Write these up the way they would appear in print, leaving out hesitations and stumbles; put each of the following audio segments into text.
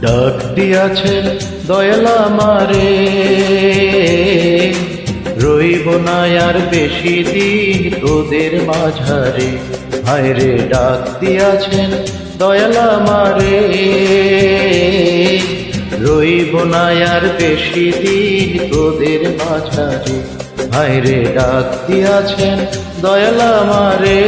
ডাক দিয়াছেন দয়াল আমারে, রইব না আর বেশি দিন তোদের মাঝারে। হায়রে ডাক দিয়াছেন দয়াল আমারে, রইব না আর বেশি দিন তোদের মাঝারে। হায়রে ডাক দিয়াছেন দয়াল আমারে।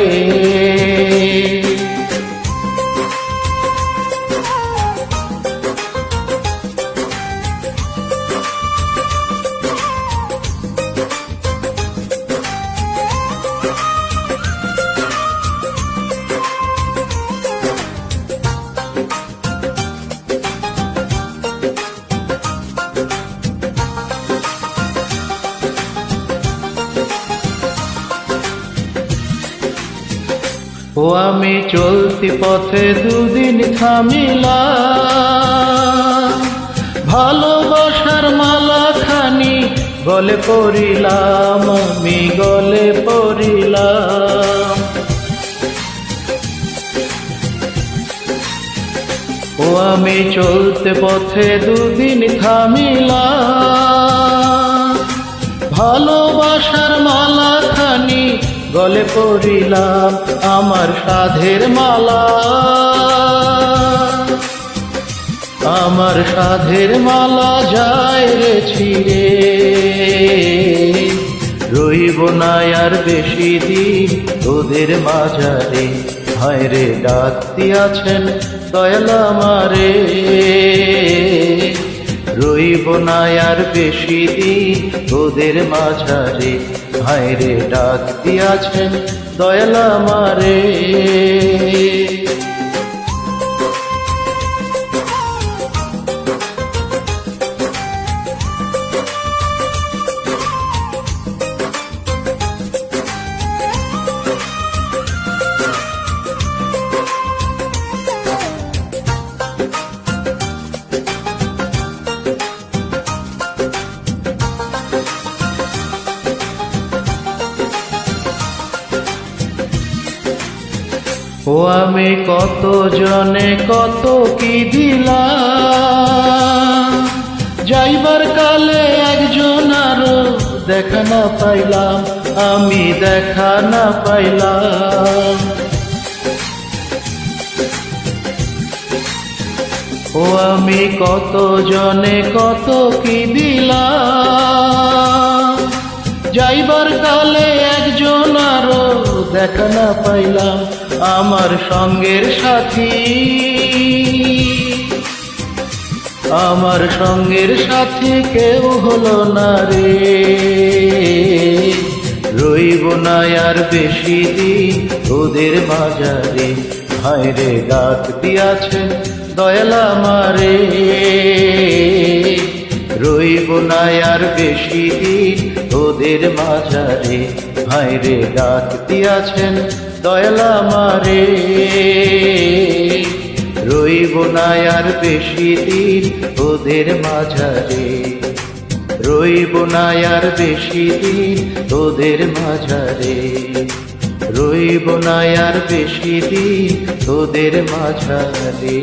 ও আমি চলতি পথে দুদিন থামিলাম, ভালোবাসার মালা খানি গলে পড়িলাম, আমি গলে পড়িলাম। ও আমি চলতে পথে দুদিন থামিলাম, ভালোবাসার মালা খানি গলে পড়িলাম। আমার সাধের মালা, আমার সাধের মালা যায় রে ছিঁড়ে, রইব না আর বেশি দিন তোদের মাঝারে। হায়রে ডাক দিয়াছেন দয়াল আমারে, রইব না আর বেশি দিন তোদের মাঝারে। হায়রে ডাক দিয়াছেন দয়াল আমারে। ও আমি কত জনে কত কি দিলাম, যাইবার কালে একজন আরো দেখা না পাইলাম, আমি দেখা না পাইলাম। ও আমি কত জনে কত কি দিলাম, যাইবার কালে একজন আরো দেখা না পাইলাম। আমার সঙ্গের সাথী, আমার সঙ্গের সাথী কেউ হলো না রে, রইব না আর বেশি দিন তোদের মাঝারে। হায়রে ডাক দিয়াছেন দয়াল আমারে, রইব না আর বেশি দিন তোদের মাঝারে। হায়রে ডাক দিয়াছেন দয়াল আমারে, রইব না আর বেশি দিন তোদের মাঝারে, রইব না আর বেশি দিন তোদের মাঝারে, রইব না আর বেশি দিন তোদের মাঝারে।